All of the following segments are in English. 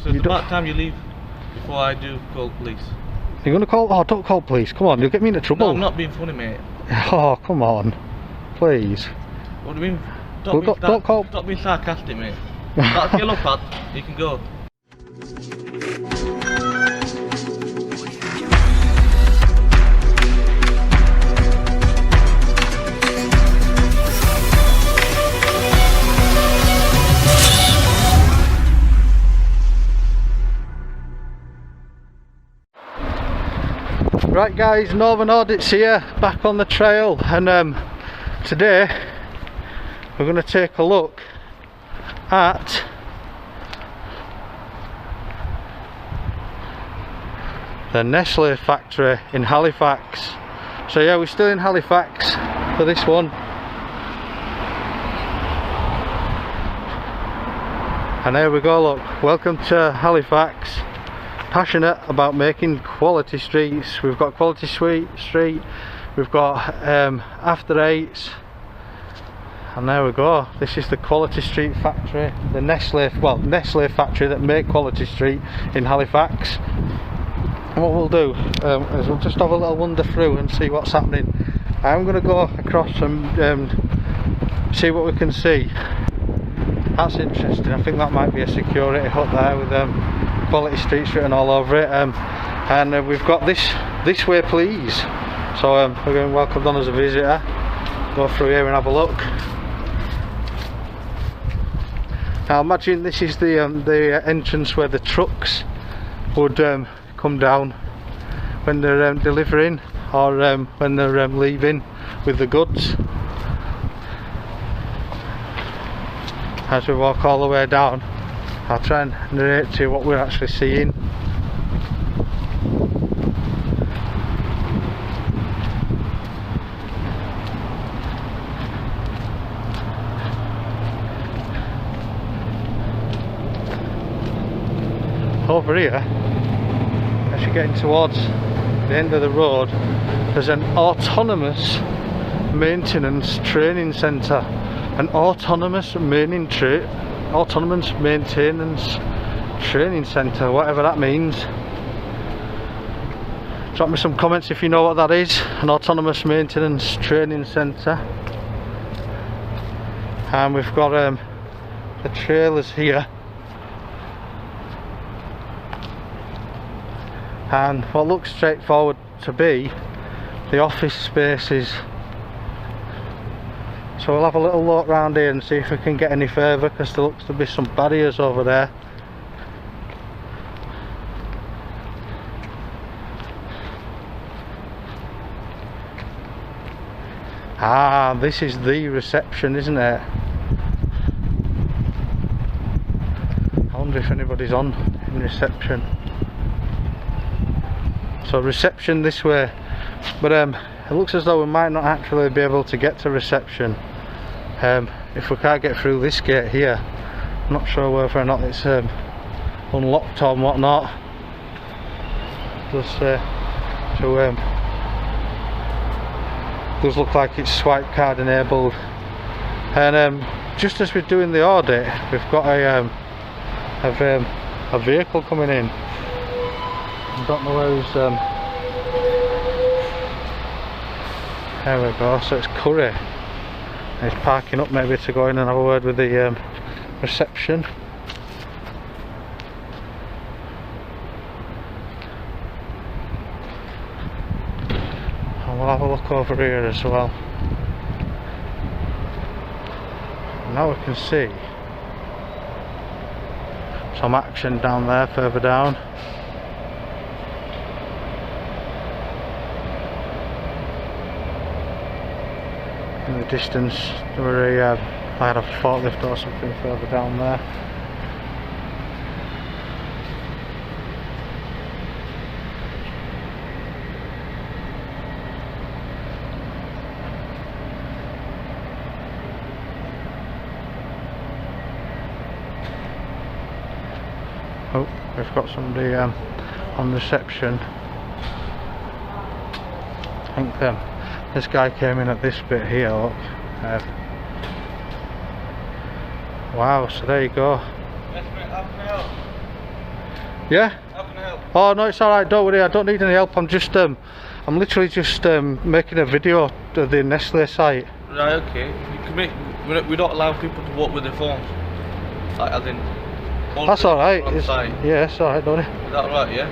So it's about time you leave before I do call police. You're gonna call? Oh, don't call police. Come on, you'll get me into trouble. No, I'm not being funny, mate. Oh, come on, please. What do you mean? Stop being sarcastic, mate. That's yellow pad. You can go. Right guys, Northern Audits here, back on the trail, and today we're going to take a look at the Nestle factory in Halifax. So yeah, we're still in Halifax for this one. And there we go, look, welcome to Halifax. Passionate about making quality streets. We've got Quality Street, we've got After Eights, and there we go. This is the Quality Street factory, the Nestle factory that make Quality Street in Halifax. And what we'll do is we'll just have a little wander through and see what's happening. I'm going to go across and see what we can see. That's interesting. I think that might be a security hut there with Quality Streets written all over it, and we've got this way please. So we're going to welcome on as a visitor. Go through here and have a look. Now imagine this is the entrance where the trucks would come down when they're delivering or when they're leaving with the goods. As we walk all the way down, I'll try and narrate to you what we're actually seeing. Over here, as you're getting towards the end of the road, there's an autonomous maintenance training centre. An autonomous maintenance training centre, whatever that means. Drop me some comments if you know what that is. An autonomous maintenance training centre. And we've got the trailers here, and what looks straightforward to be the office spaces. So we'll have a little look around here and see if we can get any further, because there looks to be some barriers over there. Ah, this is the reception, isn't it? I wonder if anybody's on in reception. So reception this way, but it looks as though we might not actually be able to get to reception if we can't get through this gate here. I'm not sure whether or not it's unlocked or whatnot. Does look like it's swipe card enabled. And just as we're doing the audit, we've got a vehicle coming in. I don't know where he's there we go, so it's Curry. He's parking up maybe to go in and have a word with the reception. And we'll have a look over here as well. Now we can see some action down there, further down. In the distance, there were I had a forklift or something further down there. Oh, we've got somebody on reception. I think this guy came in at this bit here, look. Wow, so there you go. Yeah? How can I help? Oh no, it's alright, don't worry, I don't need any help. I'm just I'm literally just making a video of the Nestle site. Right, okay. You can make, we don't allow people to walk with their phones. Like, as in... That's alright. Yeah, it's alright, don't it? Is that right, yeah?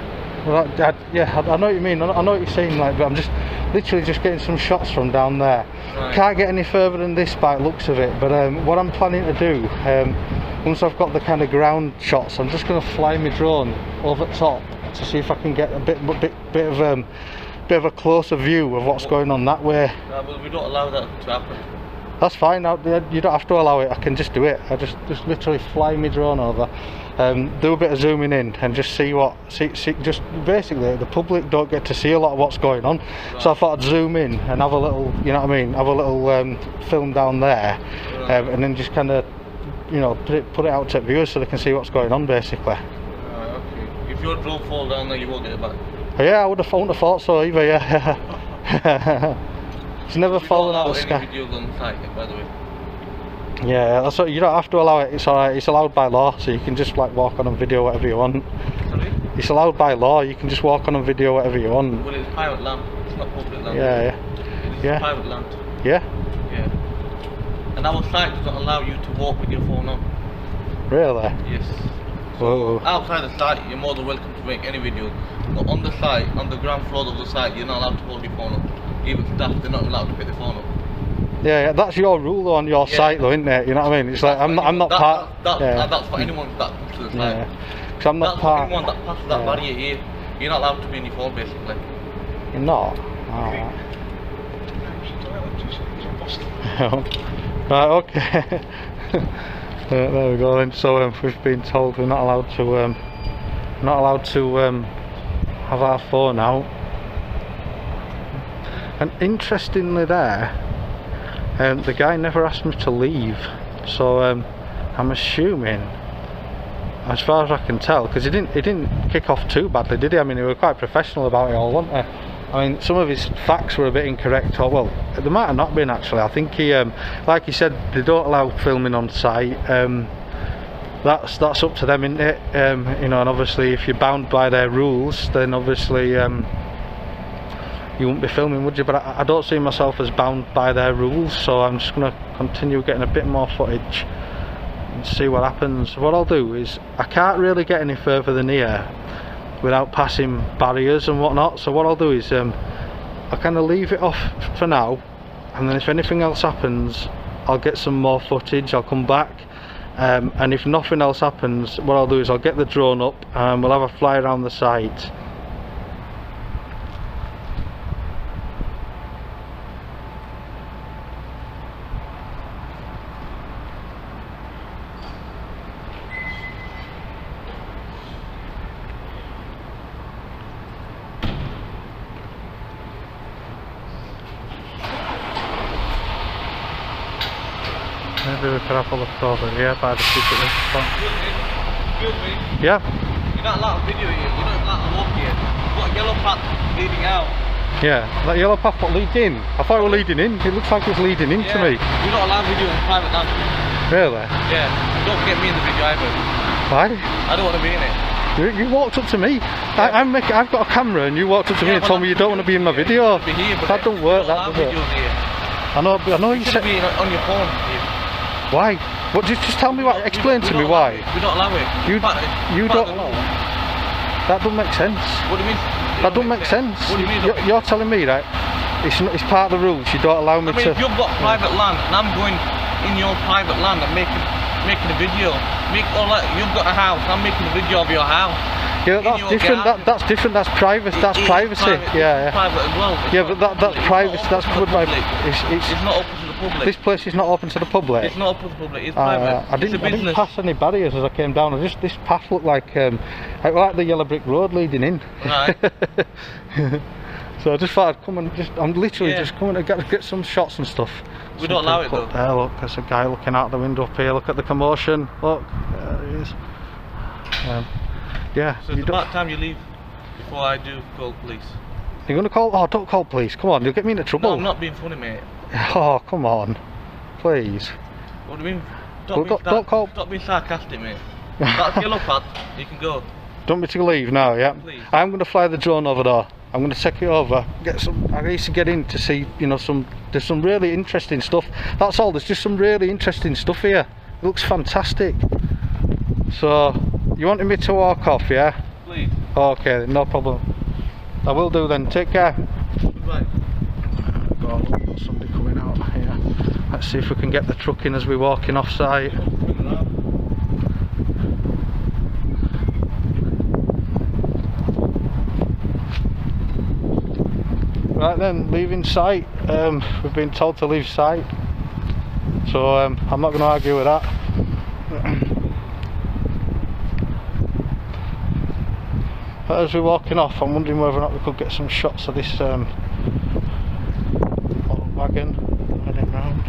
Well, I know what you mean. I know what you're saying, like, but I'm just literally just getting some shots from down there. Right. Can't get any further than this by the looks of it. But what I'm planning to do, once I've got the kind of ground shots, I'm just going to fly my drone over the top to see if I can get a bit of a closer view of what's going on that way. No, but we don't allow that to happen. That's fine. You don't have to allow it. I can just do it. I just literally fly my drone over, do a bit of zooming in, and just see just basically the public don't get to see a lot of what's going on. Right. So I thought I'd zoom in and have a little, you know what I mean, have a little film down there, right. And then just kind of, you know, put it out to viewers so they can see what's going on, basically. Right, okay. If your drone falls down there, you won't get it back. Yeah, I wouldn't have thought so either. Yeah. It's never fallen out of the sky. Videos on the site, by the way. Yeah, that's what, you don't have to allow it. It's alright. It's allowed by law, so you can just like walk on and video whatever you want. Sorry? It's allowed by law. You can just walk on and video whatever you want. Well, it's private land. It's not public land. Yeah. It's private land. Yeah. Yeah. And our site does not allow you to walk with your phone on. Really? Yes. Whoa. Outside the site, you're more than welcome to make any video. But on the site, on the ground floor of the site, you're not allowed to hold your phone up. Even staff, they're not allowed to pick their phone up. Yeah, that's your rule though, on your site though, isn't it? You know what I mean? It's like I'm not part. That's for anyone that comes to the site. Yeah. Because I'm not part. For anyone that passes that barrier here. You're not allowed to be on your phone, basically. You're not. Alright. Right. Okay. There we go then. So we've been told we're not allowed to have our phone out. And interestingly there, the guy never asked me to leave, so I'm assuming, as far as I can tell, because he didn't kick off too badly, did he? I mean, he was quite professional about it all, wasn't he? I mean, some of his facts were a bit incorrect, or well, they might have not been actually. I think he, like he said, they don't allow filming on site. That's up to them, isn't it? You know, and obviously if you're bound by their rules, then obviously you wouldn't be filming, would you? But I don't see myself as bound by their rules, so I'm just going to continue getting a bit more footage and see what happens. What I'll do is, I can't really get any further than here without passing barriers and whatnot, so what I'll do is I'll kind of leave it off for now, and then if anything else happens, I'll get some more footage, I'll come back, and if nothing else happens, what I'll do is I'll get the drone up and we'll have a fly around the site. Maybe we could have a look over here by the secret spot. Excuse me. Yeah? You're not allowed to video here. You're not allowed to walk here. You've got a yellow path leading out. Yeah, that yellow path what leads in. I thought it was leading in. It looks like it's leading in to me. You're not allowed video in private land. Really? Yeah. Don't get me in the video either. Why? I don't want to be in it. You walked up to me. Yeah. I've got a camera and you walked up to me and told me you don't want to be in my video. That don't work, that does it? I know you said be on your phone here. Why? What? Just tell me why. Explain to me why. We don't allow it. You don't. That doesn't make sense. What do you mean? That doesn't make sense. What do you mean? You're telling me that it's part of the rules. You don't allow me to. If you've got private land and I'm going in your private land and making a video, you've got a house. I'm making a video of your house. Yeah, that's different. That's different. That's private. That's privacy. Yeah. Private as well. Yeah, but that's privacy. That's covered by. It's not open to the public. This place is not open to the public. It's not open to the public. It's private. I didn't pass any barriers as I came down. This path looked like the yellow brick road leading in. Right. So I just thought I'd come and I'm literally just coming to get some shots and stuff. We don't allow it though. There, look, there's a guy looking out the window up here. Look at the commotion. Look, there he is. Yeah. So it's about time you leave before I do call police. You're gonna call? Oh, don't call police. Come on, you'll get me into trouble. No, I'm not being funny, mate. Oh, come on, please. What do you mean? Don't call. Stop being sarcastic, mate. That's yellow pad. You can go. Do you want me to leave now, yeah? Please. I'm going to fly the drone over there. I'm going to take it over, get some. I need to get in to see, you know, there's some really interesting stuff. That's all. There's just some really interesting stuff here. It looks fantastic. So, you wanted me to walk off, yeah? Please. Okay, no problem. I will do then. Take care. Goodbye. Oh, look, we've got somebody coming out here. Let's see if we can get the truck in as we're walking off site. Right then, leaving site. We've been told to leave site, so I'm not going to argue with that. But as we're walking off, I'm wondering whether or not we could get some shots of this old wagon heading round.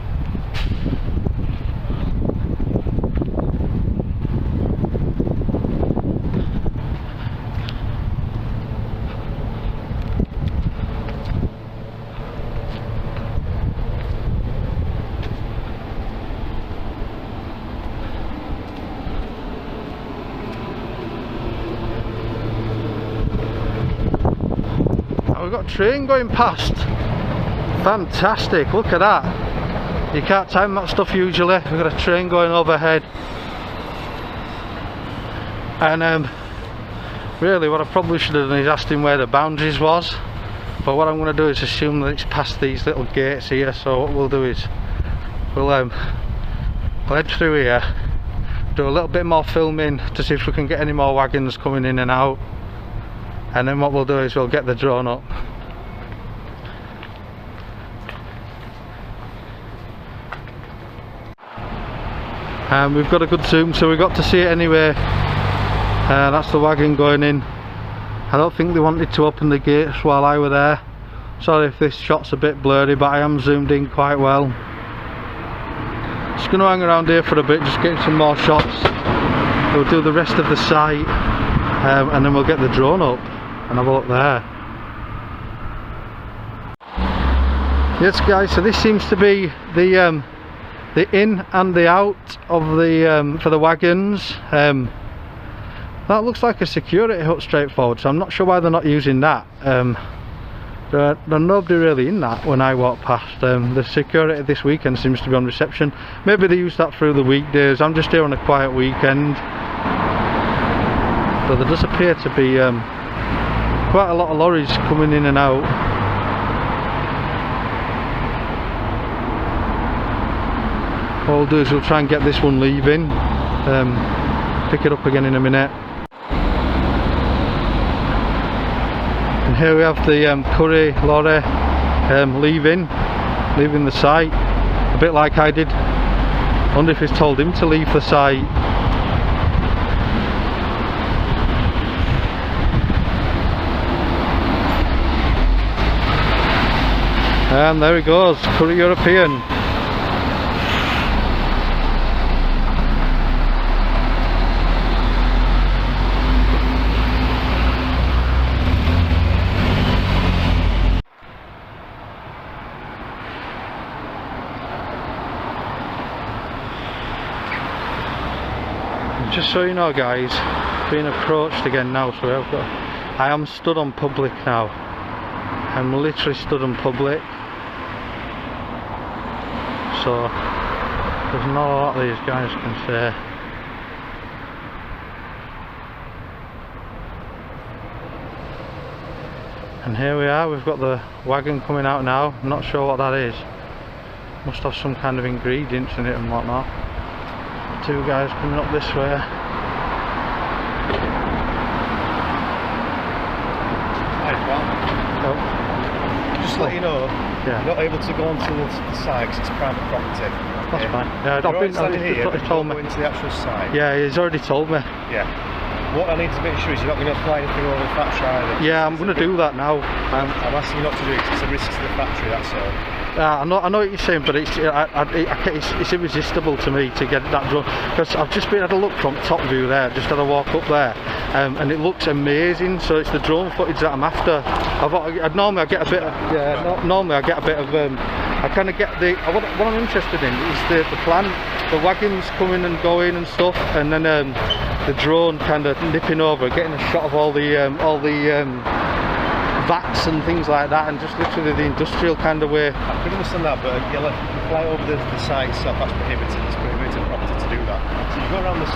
We've got a train going past. Fantastic, look at that. You can't time that stuff usually. We've got a train going overhead. And really what I probably should have done is asked him where the boundaries was. But what I'm going to do is assume that it's past these little gates here. So what we'll do is we'll head through here, do a little bit more filming to see if we can get any more wagons coming in and out. And then what we'll do is we'll get the drone up. And we've got a good zoom, so we got to see it anyway. That's the wagon going in. I don't think they wanted to open the gates while I were there. Sorry if this shot's a bit blurry, but I am zoomed in quite well. Just going to hang around here for a bit, just getting some more shots. We'll do the rest of the site, and then we'll get the drone up and have a look there. Yes guys, so this seems to be the in and the out of the for the wagons. That looks like a security hut straight forward, so I'm not sure why they're not using that. There's nobody really in that when I walk past. The security this weekend seems to be on reception. Maybe they use that through the weekdays. I'm just here on a quiet weekend. So there does appear to be quite a lot of lorries coming in and out. What we'll do is we'll try and get this one leaving, pick it up again in a minute. And here we have the curry lorry leaving the site, a bit like I did. I wonder if he's told him to leave the site. And there he goes, Curry European. Just so you know guys, being approached again now, so I am stood on public now. I'm literally stood on public. So there's not a lot these guys can say. And here we are, we've got the wagon coming out now. I'm not sure what that is. Must have some kind of ingredients in it and whatnot. Two guys coming up this way. Oh. Just to let you know, yeah. you're not able to go onto the site because it's private property. That's fine. Yeah, I've told me. Go into the actual site. Yeah, he's already told me. Yeah. What I need to make sure is you're not going to fly anything over the factory either. Yeah, I'm going to do that now. I'm asking you not to do it because it's a risk to the factory, that's all. I know what you're saying, but it's irresistible to me to get that drone, because I've just had a look from top view there, just had a walk up there, and it looks amazing. So it's the drone footage that I'm after. Normally I get a bit of, normally I get a bit of, I kind of get the, what I'm interested in is the plan, the wagons coming and going and stuff, and then the drone kind of nipping over, getting a shot of all the vats and things like that, and just literally the industrial kind of way. I could understand that, but you fly over the site itself, that's prohibited. It's prohibited property to do that. So you go around the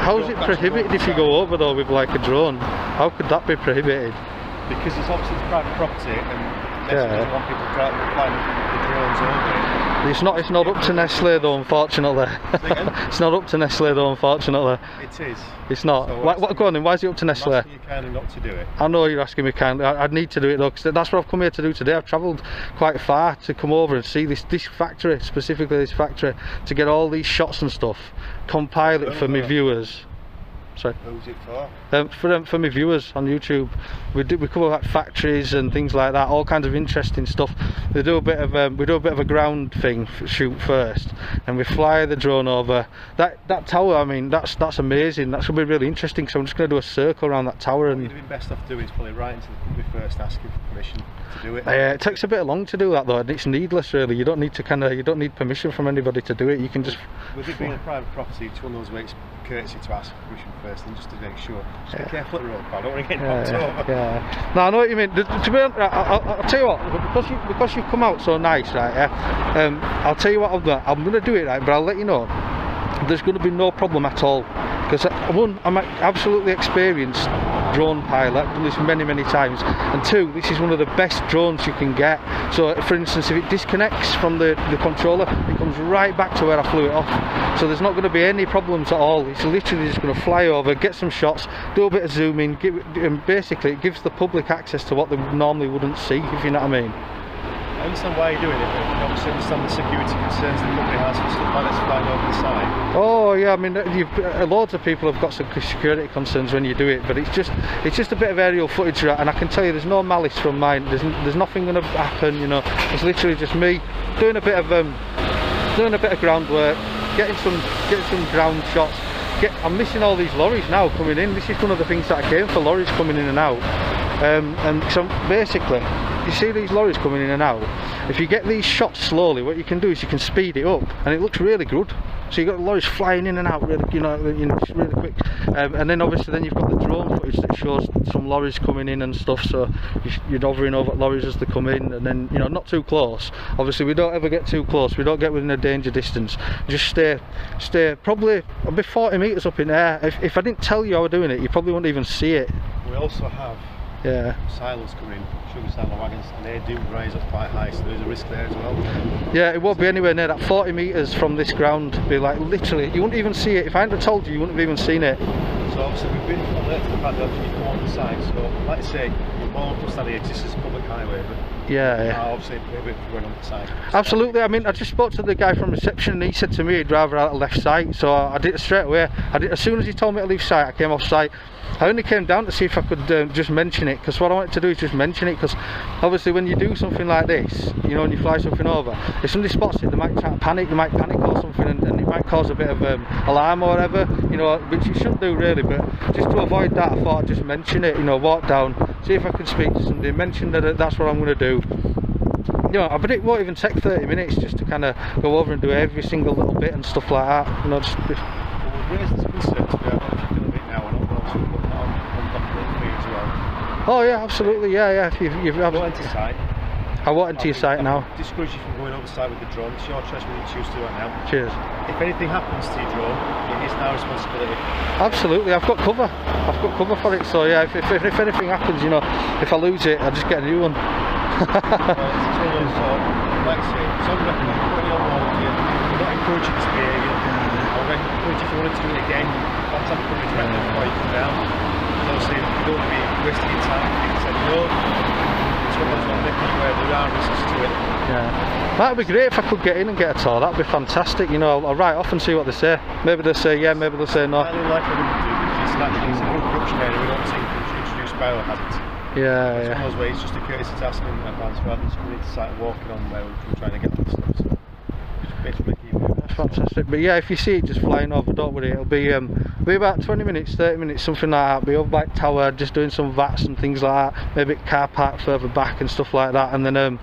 how's it prohibited if you go over though with like a drone? How could that be prohibited? Because it's obviously private property, and doesn't want people flying the drones over it. It's not up to Nestle though, unfortunately. It's not up to Nestle though, unfortunately. It is. It's not. So what, go on then, why is it up to Nestle? I'm asking you kindly not to do it. I know you're asking me kindly. I'd need to do it though, because that's what I've come here to do today. I've travelled quite far to come over and see this factory, specifically this factory, to get all these shots and stuff, compile it for my viewers. Sorry. Who's it for? For my viewers on YouTube. We cover like factories and things like that, all kinds of interesting stuff. We do a bit of a ground thing shoot first, and we fly the drone over that tower. I mean, that's amazing. That's gonna be really interesting. So I'm just gonna do a circle around that tower. And what you'd have been best off doing is probably writing to the company first, asking for permission to do it. It takes a bit long to do that though, and it's needless really. You don't need permission from anybody to do it. You can just. With it being a private property, it's one of those where it's courtesy to ask permission first, and just to make sure. Just be careful at the road, pal. I don't want to get knocked over. Yeah. No, I know what you mean. To be honest, I'll tell you what, because you've come out so nice, right? Yeah. I'll tell you what I'm going to do it, right? But I'll let you know. There's going to be no problem at all, because one, I'm absolutely experienced drone pilot, done this many times, and two, this is one of the best drones you can get. So for instance, if it disconnects from the controller, it comes right back to where I flew it off, so there's not going to be any problems at all. It's literally just going to fly over, get some shots, do a bit of zooming, and basically it gives the public access to what they normally wouldn't see, if you know what I mean. I understand why you're doing it, but you obviously understand the security concerns the company has for stuff like this flying over the side. Oh yeah, I mean, loads of people have got some security concerns when you do it, but it's just a bit of aerial footage, and I can tell you there's no malice from mine. There's nothing going to happen, you know. It's literally just me doing a bit of groundwork, getting some ground shots. I'm missing all these lorries now coming in. This is one of the things that I came for, lorries coming in and out. And so basically, you see these lorries coming in and out. If you get these shots slowly, what you can do is you can speed it up, and it looks really good. So you've got the lorries flying in and out really, just really quick. And then obviously then you've got the drone footage that shows some lorries coming in and stuff. So you're hovering over lorries as they come in, and then not too close. Obviously we don't ever get too close. We don't get within a danger distance. Just stay probably a bit 40 metres up in the air. If I didn't tell you I was doing it, you probably wouldn't even see it. We also have silos coming, sugar silo wagons, and they do rise up quite high, so there's a risk there as well. Yeah, it won't be anywhere near that. 40 metres from this ground, be like literally, you wouldn't even see it. If I hadn't told you, you wouldn't have even seen it. So obviously we've been alert to the fact that you come on the side, so like I say, you're more understand it exists as a public highway, but obviously prohibit going on the side. Absolutely. I mean, I just spoke to the guy from reception, and he said to me he'd rather I left site, so I did it straight away. As soon as he told me to leave site, I came off site. I only came down to see if I could just mention it, because what I wanted to do is just mention it, because obviously when you do something like this, when you fly something over, if somebody spots it, they might try to panic, or something, and it might cause a bit of alarm or whatever, which you shouldn't do really. But just to avoid that, I thought I'd just mention it, walk down, see if I could speak to somebody, mention that that's what I'm going to do. But it won't even take 30 minutes just to kind of go over and do every single little bit and stuff like that. Well, we've raised this concern to be able to feel a bit now, and also put that on document for you as well. Oh yeah, absolutely, yeah. You've enter site. I won't enter your site now. Discourage you from going over site with the drone. It's your choice whether you choose to do it now. Cheers. If anything happens to your drone, it is our responsibility. Absolutely, I've got cover. For it. So yeah, if anything happens, if I lose it, I'll just get a new one. Well, it's one of those like I say, some recommend putting it on warranty. We're not encouraging this behaviour. I would encourage if you wanted to do it again, contact the company directly before you come down. Because obviously you don't want to be wasting your time. People said no. It's one of those ones making you aware there are risks to it. Yeah. That'd be great if I could get in and get a tour. That'd be fantastic. I'll write off and see what they say. Maybe they'll say yeah, maybe they'll say no. Highly likely they would do, because it's a corruption area. We don't see introduce biohazards. Yeah. One of those ways, just a courtesy to ask in advance rather than just coming into site and walking on where we're trying to get this stuff. So basically that's fantastic. But yeah, if you see it just flying over, don't worry, it'll be about 20 minutes, 30 minutes, something like that. Be over by the tower, just doing some vats and things like that. Maybe car park further back and stuff like that. And then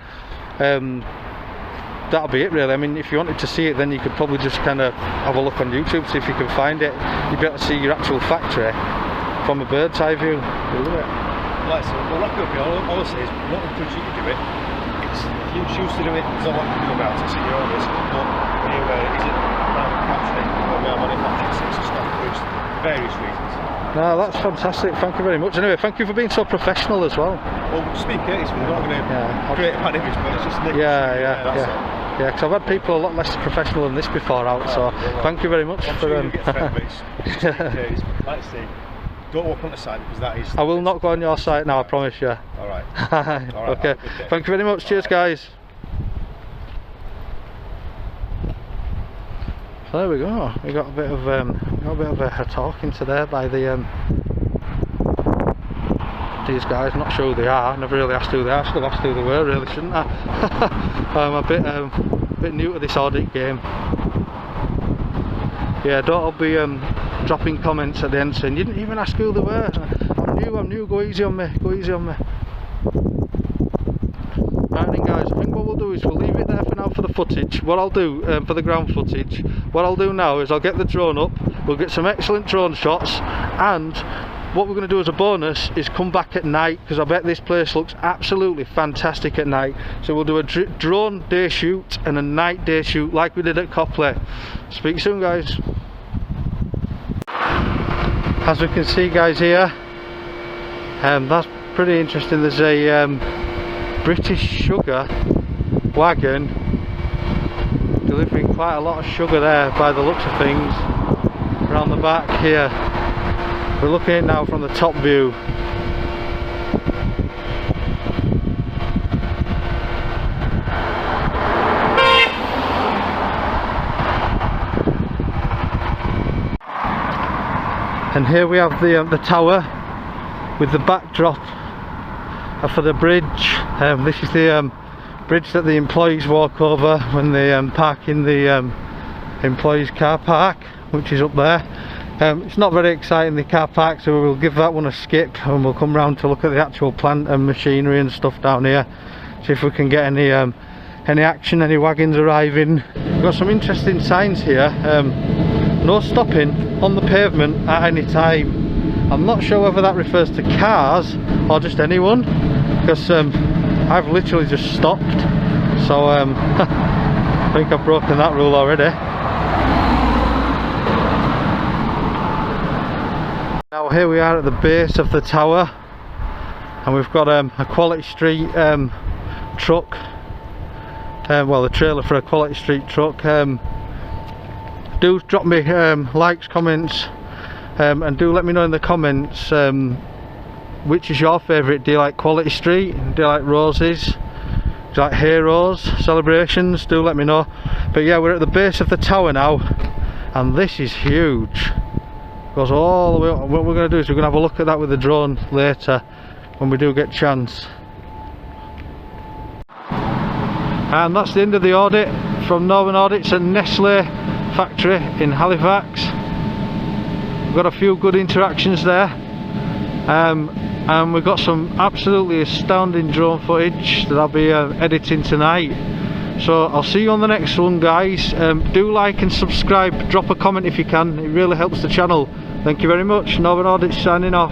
that'll be it really. I mean, if you wanted to see it, then you could probably just kind of have a look on YouTube, see if you can find it. You'd be able to see your actual factory from a bird's eye view. Like, so we'll wrap it up here. All I'll say is, we don't encourage you to do it. If you choose to do it, there's not what you can do about it, so you're on this. But be aware, it isn't manufacturing, or we are manufacturing six of stock for various reasons. No, that's fantastic. Thank you very much. Anyway, thank you for being so professional as well. Well, just be courteous, we're not going to create a bad image, but it's just yeah, because I've had people a lot less professional than this before out, so thank you very much for like I say, don't walk on the side, because that is... I will not go on your site now, I promise you. Alright. Okay, thank you very much. Cheers guys. So there we go. We got a bit of a talking to there by the these guys. Not sure who they are. Never really asked who they are. Should have asked who they were, really, shouldn't I? I'm a bit new to this audit game. Yeah, don't all be dropping comments at the end saying you didn't even ask who they were. I'm new. Go easy on me. Right then, guys. I think what we'll do is we'll leave it there for now for the footage. What I'll do for the ground footage. What I'll do now is I'll get the drone up. We'll get some excellent drone shots, and what we're going to do as a bonus is come back at night, because I bet this place looks absolutely fantastic at night. So we'll do a drone day shoot and a night day shoot like we did at Copley. Speak soon, guys. As we can see, guys, here, that's pretty interesting. There's a British sugar wagon delivering quite a lot of sugar there by the looks of things around the back here. We're looking at it now from the top view. And here we have the tower with the backdrop for the bridge. This is the bridge that the employees walk over when they park in the employees car park, which is up there. It's not very exciting, the car park, so we'll give that one a skip and we'll come round to look at the actual plant and machinery and stuff down here, see if we can get any action, any wagons arriving. We've got some interesting signs here. No stopping on the pavement at any time. I'm not sure whether that refers to cars or just anyone, because I've literally just stopped, so I think I've broken that rule already. Now here we are at the base of the tower, and we've got a Quality Street truck, well, the trailer for a Quality Street truck. Do drop me likes, comments, and do let me know in the comments which is your favourite. Do you like Quality Street? Do you like Roses? Do you like Heroes, Celebrations? Do let me know. But yeah, we're at the base of the tower now, and this is huge. Goes all the way up. What we're going to do is we're going to have a look at that with the drone later when we do get a chance. And that's the end of the audit from Northern Audits and Nestle factory in Halifax. We've got a few good interactions there, and we've got some absolutely astounding drone footage that I'll be editing tonight. So I'll see you on the next one, guys. Do like and subscribe, drop a comment if you can, it really helps the channel. Thank you very much. Northern Audits signing off.